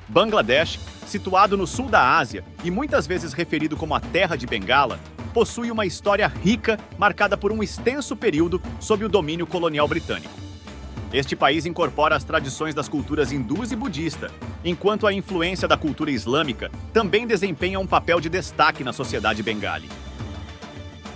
Bangladesh, situado no sul da Ásia e muitas vezes referido como a Terra de Bengala, possui uma história rica marcada por um extenso período sob o domínio colonial britânico. Este país incorpora as tradições das culturas hindus e budista, enquanto a influência da cultura islâmica também desempenha um papel de destaque na sociedade bengali.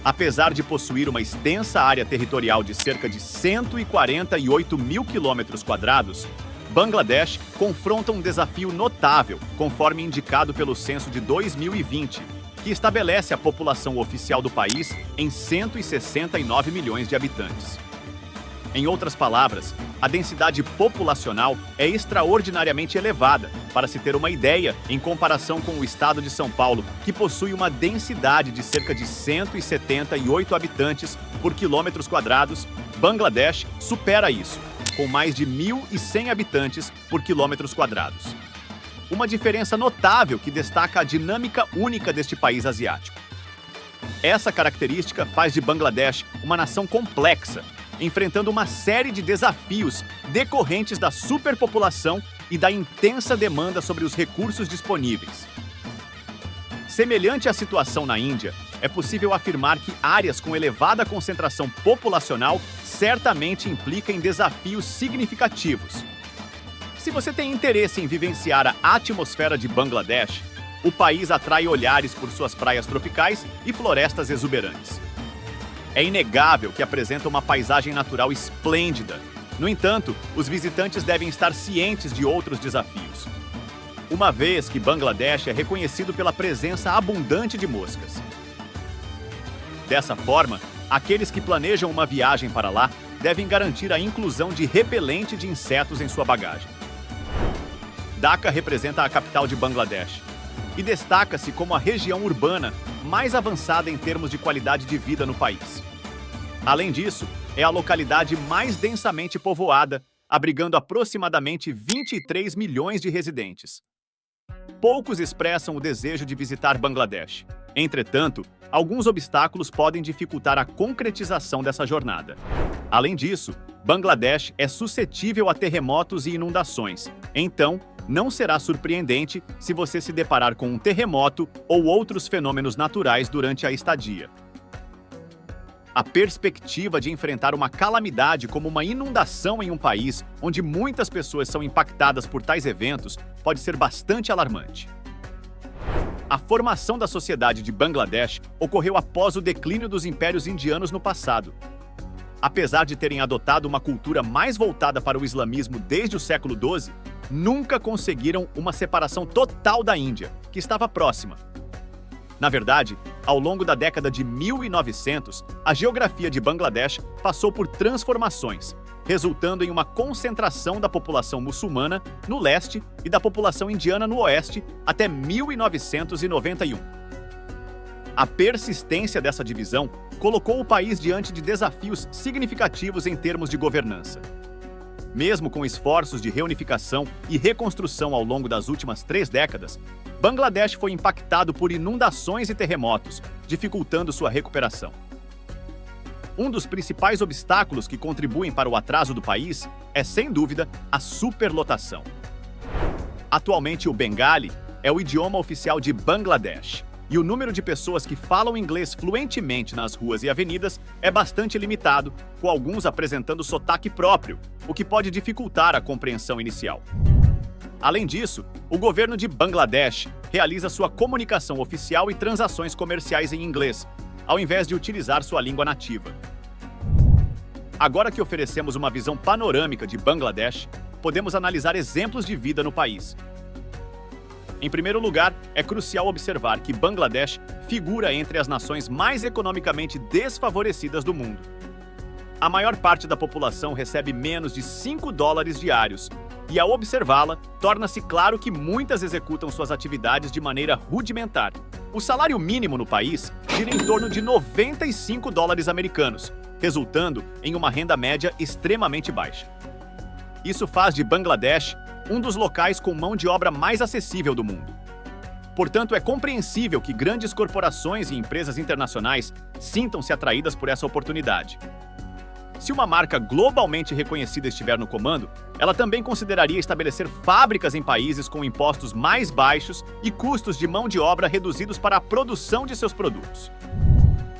Apesar de possuir uma extensa área territorial de cerca de 148 mil quilômetros quadrados, Bangladesh confronta um desafio notável, conforme indicado pelo censo de 2020, que estabelece a população oficial do país em 169 milhões de habitantes. Em outras palavras, a densidade populacional é extraordinariamente elevada, para se ter uma ideia, em comparação com o estado de São Paulo, que possui uma densidade de cerca de 178 habitantes por quilômetros quadrados. Bangladesh supera isso, com mais de 1.100 habitantes por quilômetros quadrados. Uma diferença notável que destaca a dinâmica única deste país asiático. Essa característica faz de Bangladesh uma nação complexa, enfrentando uma série de desafios decorrentes da superpopulação e da intensa demanda sobre os recursos disponíveis. Semelhante à situação na Índia, é possível afirmar que áreas com elevada concentração populacional certamente implicam desafios significativos. Se você tem interesse em vivenciar a atmosfera de Bangladesh, o país atrai olhares por suas praias tropicais e florestas exuberantes. É inegável que apresenta uma paisagem natural esplêndida. No entanto, os visitantes devem estar cientes de outros desafios. Uma vez que Bangladesh é reconhecido pela presença abundante de moscas. Dessa forma, aqueles que planejam uma viagem para lá devem garantir a inclusão de repelente de insetos em sua bagagem. Dhaka representa a capital de Bangladesh e destaca-se como a região urbana mais avançada em termos de qualidade de vida no país. Além disso, é a localidade mais densamente povoada, abrigando aproximadamente 23 milhões de residentes. Poucos expressam o desejo de visitar Bangladesh. Entretanto, alguns obstáculos podem dificultar a concretização dessa jornada. Além disso, Bangladesh é suscetível a terremotos e inundações. Então, não será surpreendente se você se deparar com um terremoto ou outros fenômenos naturais durante a estadia. A perspectiva de enfrentar uma calamidade como uma inundação em um país onde muitas pessoas são impactadas por tais eventos pode ser bastante alarmante. A formação da sociedade de Bangladesh ocorreu após o declínio dos impérios indianos no passado. Apesar de terem adotado uma cultura mais voltada para o islamismo desde o século XII, nunca conseguiram uma separação total da Índia, que estava próxima. Na verdade, ao longo da década de 1900, a geografia de Bangladesh passou por transformações, resultando em uma concentração da população muçulmana no leste e da população indiana no oeste até 1991. A persistência dessa divisão colocou o país diante de desafios significativos em termos de governança. Mesmo com esforços de reunificação e reconstrução ao longo das últimas 3 décadas, Bangladesh foi impactado por inundações e terremotos, dificultando sua recuperação. Um dos principais obstáculos que contribuem para o atraso do país é, sem dúvida, a superlotação. Atualmente, o Bengali é o idioma oficial de Bangladesh, e o número de pessoas que falam inglês fluentemente nas ruas e avenidas é bastante limitado, com alguns apresentando sotaque próprio, o que pode dificultar a compreensão inicial. Além disso, o governo de Bangladesh realiza sua comunicação oficial e transações comerciais em inglês, ao invés de utilizar sua língua nativa. Agora que oferecemos uma visão panorâmica de Bangladesh, podemos analisar exemplos de vida no país. Em primeiro lugar, é crucial observar que Bangladesh figura entre as nações mais economicamente desfavorecidas do mundo. A maior parte da população recebe menos de $5 diários, e ao observá-la, torna-se claro que muitas executam suas atividades de maneira rudimentar. O salário mínimo no país gira em torno de $95 americanos, resultando em uma renda média extremamente baixa. Isso faz de Bangladesh um dos locais com mão de obra mais acessível do mundo. Portanto, é compreensível que grandes corporações e empresas internacionais sintam-se atraídas por essa oportunidade. Se uma marca globalmente reconhecida estiver no comando, ela também consideraria estabelecer fábricas em países com impostos mais baixos e custos de mão de obra reduzidos para a produção de seus produtos.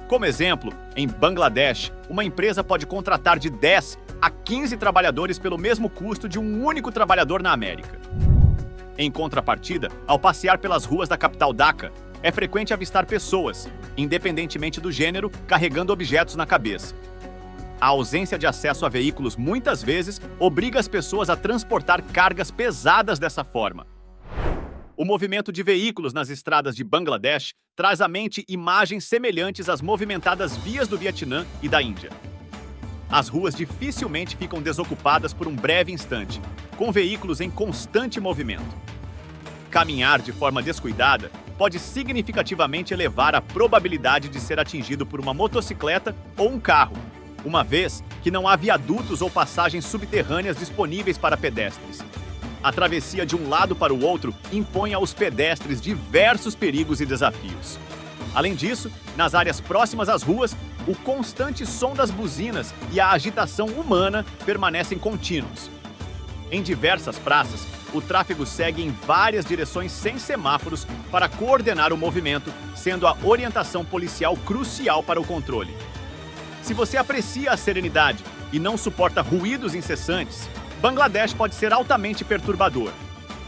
Como exemplo, em Bangladesh, uma empresa pode contratar de 10 a 15 trabalhadores pelo mesmo custo de um único trabalhador na América. Em contrapartida, ao passear pelas ruas da capital Dhaka, é frequente avistar pessoas, independentemente do gênero, carregando objetos na cabeça. A ausência de acesso a veículos muitas vezes obriga as pessoas a transportar cargas pesadas dessa forma. O movimento de veículos nas estradas de Bangladesh traz à mente imagens semelhantes às movimentadas vias do Vietnã e da Índia. As ruas dificilmente ficam desocupadas por um breve instante, com veículos em constante movimento. Caminhar de forma descuidada pode significativamente elevar a probabilidade de ser atingido por uma motocicleta ou um carro, uma vez que não há viadutos ou passagens subterrâneas disponíveis para pedestres. A travessia de um lado para o outro impõe aos pedestres diversos perigos e desafios. Além disso, nas áreas próximas às ruas, o constante som das buzinas e a agitação humana permanecem contínuos. Em diversas praças, o tráfego segue em várias direções sem semáforos para coordenar o movimento, sendo a orientação policial crucial para o controle. Se você aprecia a serenidade e não suporta ruídos incessantes, Bangladesh pode ser altamente perturbador,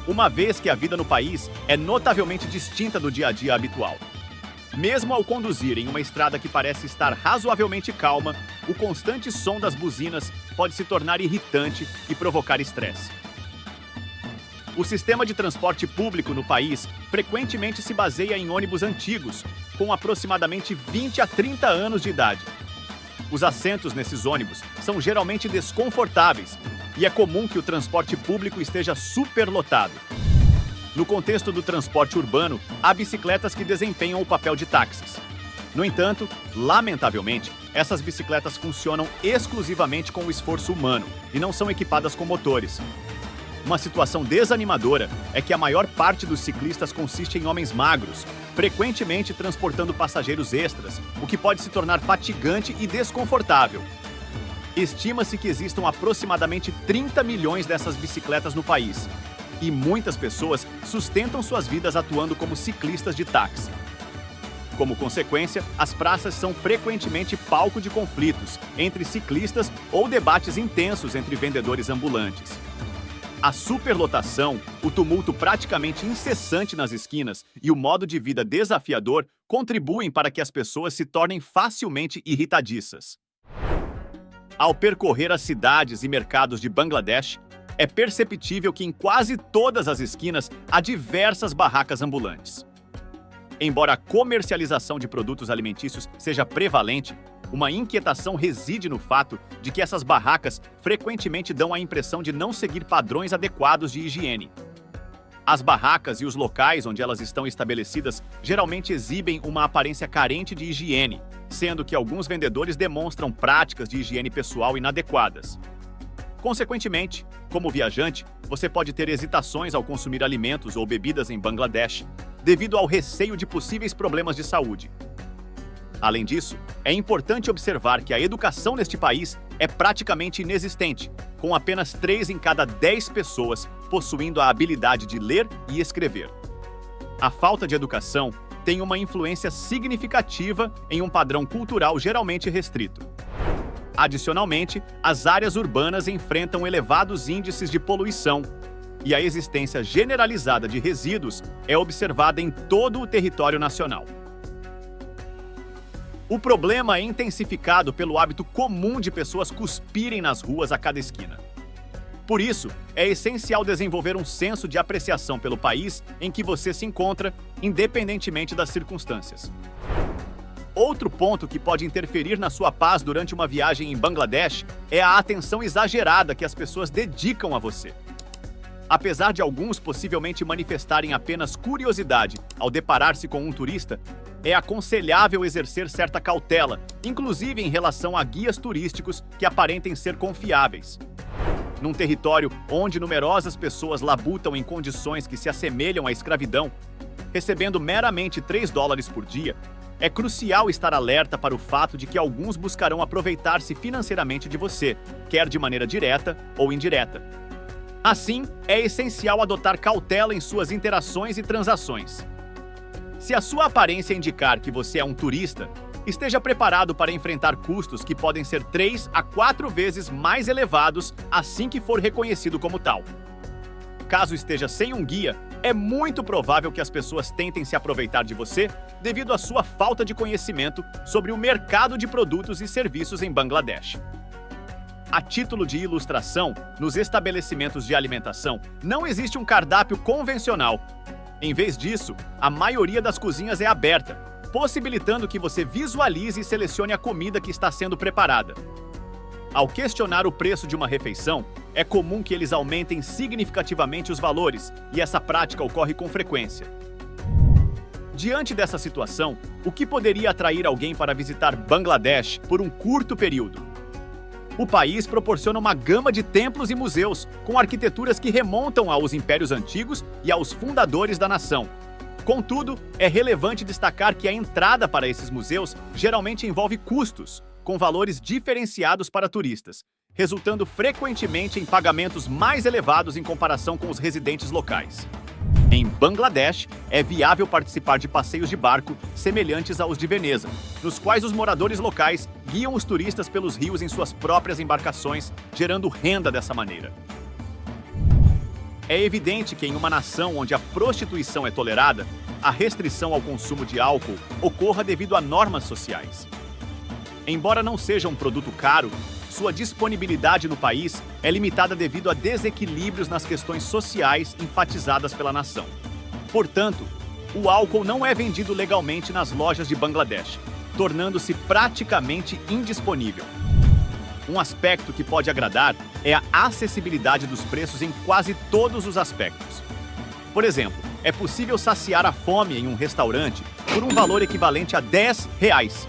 uma vez que a vida no país é notavelmente distinta do dia a dia habitual. Mesmo ao conduzir em uma estrada que parece estar razoavelmente calma, o constante som das buzinas pode se tornar irritante e provocar estresse. O sistema de transporte público no país frequentemente se baseia em ônibus antigos, com aproximadamente 20 a 30 anos de idade. Os assentos nesses ônibus são geralmente desconfortáveis e é comum que o transporte público esteja superlotado. No contexto do transporte urbano, há bicicletas que desempenham o papel de táxis. No entanto, lamentavelmente, essas bicicletas funcionam exclusivamente com o esforço humano e não são equipadas com motores. Uma situação desanimadora é que a maior parte dos ciclistas consiste em homens magros, frequentemente transportando passageiros extras, o que pode se tornar fatigante e desconfortável. Estima-se que existam aproximadamente 30 milhões dessas bicicletas no país, e muitas pessoas sustentam suas vidas atuando como ciclistas de táxi. Como consequência, as praças são frequentemente palco de conflitos entre ciclistas ou debates intensos entre vendedores ambulantes. A superlotação, o tumulto praticamente incessante nas esquinas e o modo de vida desafiador contribuem para que as pessoas se tornem facilmente irritadiças. Ao percorrer as cidades e mercados de Bangladesh, é perceptível que em quase todas as esquinas há diversas barracas ambulantes. Embora a comercialização de produtos alimentícios seja prevalente, uma inquietação reside no fato de que essas barracas frequentemente dão a impressão de não seguir padrões adequados de higiene. As barracas e os locais onde elas estão estabelecidas geralmente exibem uma aparência carente de higiene, sendo que alguns vendedores demonstram práticas de higiene pessoal inadequadas. Consequentemente, como viajante, você pode ter hesitações ao consumir alimentos ou bebidas em Bangladesh, devido ao receio de possíveis problemas de saúde. Além disso, é importante observar que a educação neste país é praticamente inexistente, com apenas 3 em cada 10 pessoas possuindo a habilidade de ler e escrever. A falta de educação tem uma influência significativa em um padrão cultural geralmente restrito. Adicionalmente, as áreas urbanas enfrentam elevados índices de poluição, e a existência generalizada de resíduos é observada em todo o território nacional. O problema é intensificado pelo hábito comum de pessoas cuspirem nas ruas a cada esquina. Por isso, é essencial desenvolver um senso de apreciação pelo país em que você se encontra, independentemente das circunstâncias. Outro ponto que pode interferir na sua paz durante uma viagem em Bangladesh é a atenção exagerada que as pessoas dedicam a você. Apesar de alguns possivelmente manifestarem apenas curiosidade ao deparar-se com um turista, é aconselhável exercer certa cautela, inclusive em relação a guias turísticos que aparentem ser confiáveis. Num território onde numerosas pessoas labutam em condições que se assemelham à escravidão, recebendo meramente $3 por dia, É crucial estar alerta para o fato de que alguns buscarão aproveitar-se financeiramente de você, quer de maneira direta ou indireta. Assim, é essencial adotar cautela em suas interações e transações. Se a sua aparência indicar que você é um turista, esteja preparado para enfrentar custos que podem ser 3 a 4 vezes mais elevados assim que for reconhecido como tal. Caso esteja sem um guia, é muito provável que as pessoas tentem se aproveitar de você devido à sua falta de conhecimento sobre o mercado de produtos e serviços em Bangladesh. A título de ilustração, nos estabelecimentos de alimentação não existe um cardápio convencional. Em vez disso, a maioria das cozinhas é aberta, possibilitando que você visualize e selecione a comida que está sendo preparada. Ao questionar o preço de uma refeição, é comum que eles aumentem significativamente os valores, e essa prática ocorre com frequência. Diante dessa situação, o que poderia atrair alguém para visitar Bangladesh por um curto período? O país proporciona uma gama de templos e museus, com arquiteturas que remontam aos impérios antigos e aos fundadores da nação. Contudo, é relevante destacar que a entrada para esses museus geralmente envolve custos, com valores diferenciados para turistas, resultando frequentemente em pagamentos mais elevados em comparação com os residentes locais. Em Bangladesh, é viável participar de passeios de barco semelhantes aos de Veneza, nos quais os moradores locais guiam os turistas pelos rios em suas próprias embarcações, gerando renda dessa maneira. É evidente que em uma nação onde a prostituição é tolerada, a restrição ao consumo de álcool ocorra devido a normas sociais. Embora não seja um produto caro, sua disponibilidade no país é limitada devido a desequilíbrios nas questões sociais enfatizadas pela nação. Portanto, o álcool não é vendido legalmente nas lojas de Bangladesh, tornando-se praticamente indisponível. Um aspecto que pode agradar é a acessibilidade dos preços em quase todos os aspectos. Por exemplo, é possível saciar a fome em um restaurante por um valor equivalente a R$10.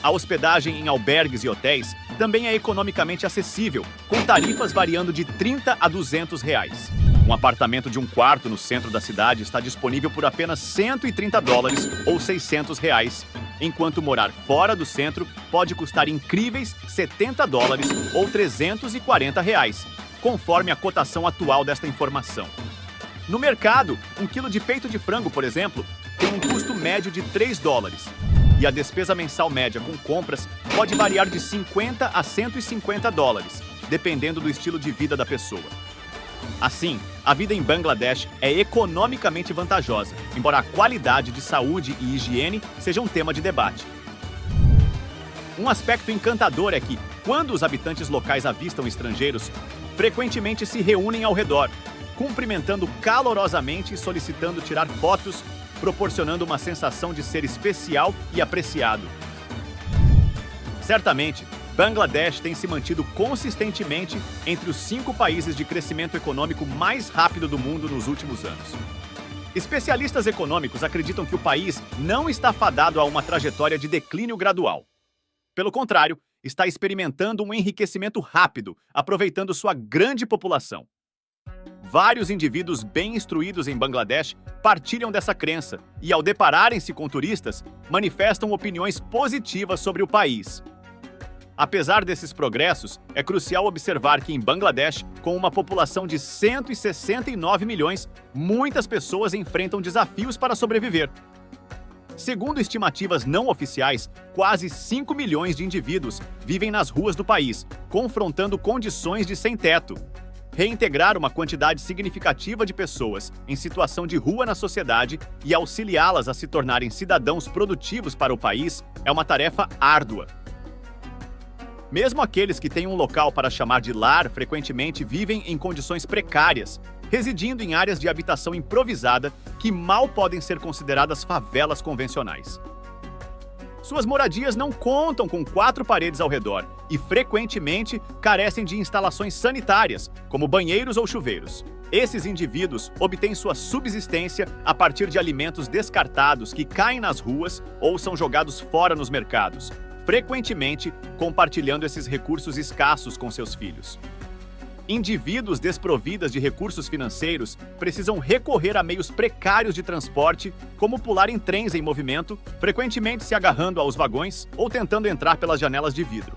A hospedagem em albergues e hotéis também é economicamente acessível, com tarifas variando de R$30 a R$200. Um apartamento de um quarto no centro da cidade está disponível por apenas $130 ou R$600, enquanto morar fora do centro pode custar incríveis $70 ou R$340, conforme a cotação atual desta informação. No mercado, um quilo de peito de frango, por exemplo, tem um custo médio de $3, e a despesa mensal média com compras pode variar de $50 a $150, dependendo do estilo de vida da pessoa. Assim, a vida em Bangladesh é economicamente vantajosa, embora a qualidade de saúde e higiene seja um tema de debate. Um aspecto encantador é que, quando os habitantes locais avistam estrangeiros, frequentemente se reúnem ao redor, cumprimentando calorosamente e solicitando tirar fotos, proporcionando uma sensação de ser especial e apreciado. Certamente, Bangladesh tem se mantido consistentemente entre os 5 países de crescimento econômico mais rápido do mundo nos últimos anos. Especialistas econômicos acreditam que o país não está fadado a uma trajetória de declínio gradual. Pelo contrário, está experimentando um enriquecimento rápido, aproveitando sua grande população. Vários indivíduos bem instruídos em Bangladesh partilham dessa crença e, ao depararem-se com turistas, manifestam opiniões positivas sobre o país. Apesar desses progressos, é crucial observar que em Bangladesh, com uma população de 169 milhões, muitas pessoas enfrentam desafios para sobreviver. Segundo estimativas não oficiais, quase 5 milhões de indivíduos vivem nas ruas do país, confrontando condições de sem-teto. Reintegrar uma quantidade significativa de pessoas em situação de rua na sociedade e auxiliá-las a se tornarem cidadãos produtivos para o país é uma tarefa árdua. Mesmo aqueles que têm um local para chamar de lar frequentemente vivem em condições precárias, residindo em áreas de habitação improvisada que mal podem ser consideradas favelas convencionais. Suas moradias não contam com 4 paredes ao redor e, frequentemente, carecem de instalações sanitárias, como banheiros ou chuveiros. Esses indivíduos obtêm sua subsistência a partir de alimentos descartados que caem nas ruas ou são jogados fora nos mercados, frequentemente compartilhando esses recursos escassos com seus filhos. Indivíduos desprovidas de recursos financeiros precisam recorrer a meios precários de transporte, como pular em trens em movimento, frequentemente se agarrando aos vagões ou tentando entrar pelas janelas de vidro.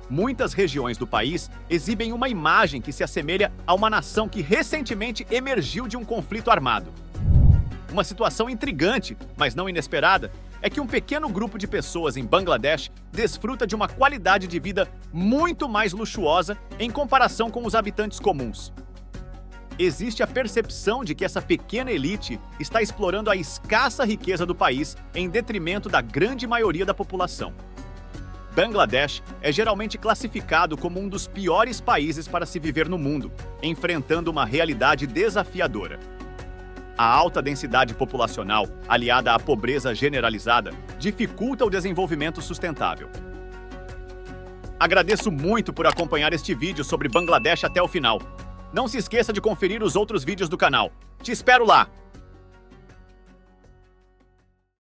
Muitas regiões do país exibem uma imagem que se assemelha a uma nação que recentemente emergiu de um conflito armado. Uma situação intrigante, mas não inesperada, é que um pequeno grupo de pessoas em Bangladesh desfruta de uma qualidade de vida muito mais luxuosa em comparação com os habitantes comuns. Existe a percepção de que essa pequena elite está explorando a escassa riqueza do país em detrimento da grande maioria da população. Bangladesh é geralmente classificado como um dos piores países para se viver no mundo, enfrentando uma realidade desafiadora. A alta densidade populacional, aliada à pobreza generalizada, dificulta o desenvolvimento sustentável. Agradeço muito por acompanhar este vídeo sobre Bangladesh até o final. Não se esqueça de conferir os outros vídeos do canal. Te espero lá!